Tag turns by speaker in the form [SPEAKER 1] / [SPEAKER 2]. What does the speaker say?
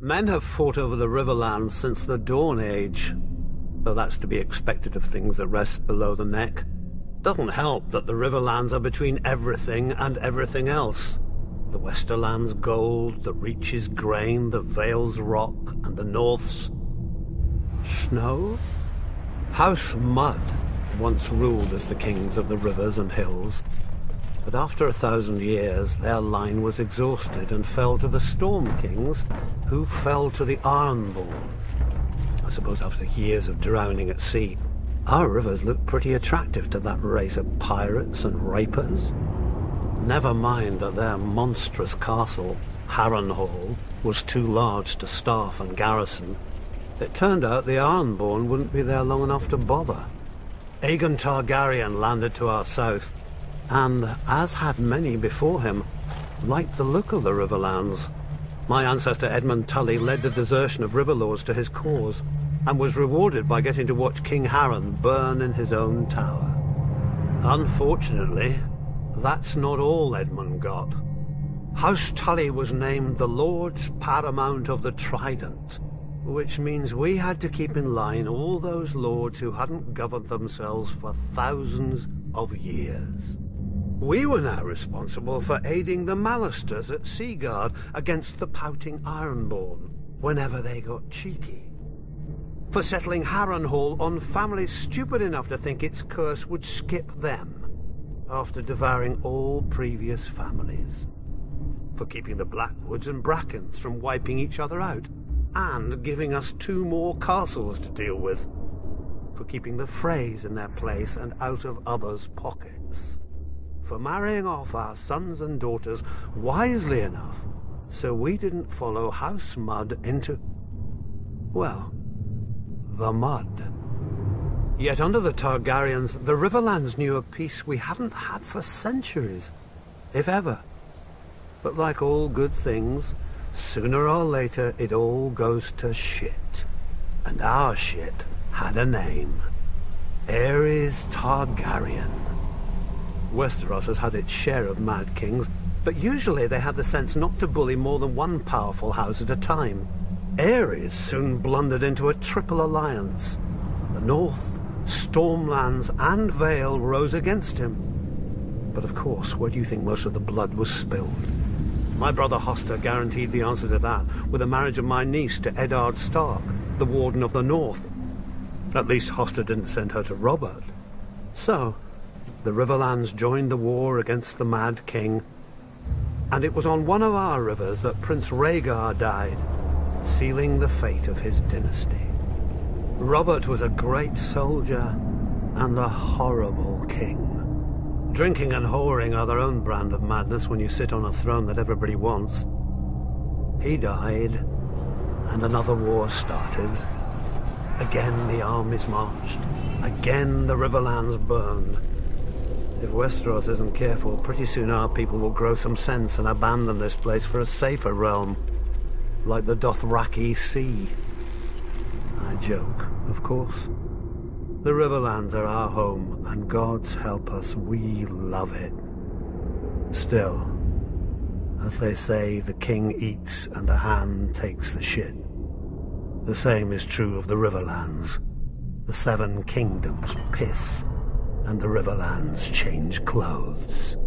[SPEAKER 1] Men have fought over the Riverlands since the Dawn Age, though that's to be expected of things that rest below the neck. Doesn't help that the Riverlands are between everything and everything else. The Westerland's gold, the Reach's grain, the Vale's rock, and the North's snow? House Mud once ruled as the kings of the rivers and hills, but after 1,000 years their line was exhausted and fell to the Storm Kings, who fell to the Ironborn. I suppose after years of drowning at sea, our rivers look pretty attractive to that race of pirates and rapers. Never mind that their monstrous castle, Harrenhal, was too large to staff and garrison. It turned out the Ironborn wouldn't be there long enough to bother. Aegon Targaryen landed to our south, and, as had many before him, liked the look of the Riverlands. My ancestor Edmund Tully led the desertion of Riverlords to his cause, and was rewarded by getting to watch King Harren burn in his own tower. Unfortunately, that's not all Edmund got. House Tully was named the Lords Paramount of the Trident, which means we had to keep in line all those lords who hadn't governed themselves for thousands of years. We were now responsible for aiding the Malisters at Seaguard against the pouting Ironborn whenever they got cheeky. For settling Harrenhal on families stupid enough to think its curse would skip them after devouring all previous families. For keeping the Blackwoods and Brackens from wiping each other out and giving us 2 more castles to deal with. For keeping the Freys in their place and out of others' pockets. For marrying off our sons and daughters wisely enough so we didn't follow House Mud into, well, the mud. Yet under the Targaryens, the Riverlands knew a peace we hadn't had for centuries, if ever. But like all good things, sooner or later it all goes to shit. And our shit had a name. Aerys Targaryen. Westeros has had its share of mad kings, but usually they had the sense not to bully more than one powerful house at a time. Aerys soon blundered into a triple alliance. The North, Stormlands, and Vale rose against him. But of course, where do you think most of the blood was spilled? My brother Hoster guaranteed the answer to that with the marriage of my niece to Eddard Stark, the Warden of the North. At least Hoster didn't send her to Robert. So, the Riverlands joined the war against the Mad King, and it was on one of our rivers that Prince Rhaegar died, sealing the fate of his dynasty. Robert was a great soldier and a horrible king. Drinking and whoring are their own brand of madness when you sit on a throne that everybody wants. He died, and another war started. Again the armies marched. Again the Riverlands burned. If Westeros isn't careful, pretty soon our people will grow some sense and abandon this place for a safer realm, like the Dothraki Sea. I joke, of course. The Riverlands are our home, and God's help us, we love it. Still, as they say, the king eats and the hand takes the shit. The same is true of the Riverlands. The 7 kingdoms piss, and the Riverlands change clothes.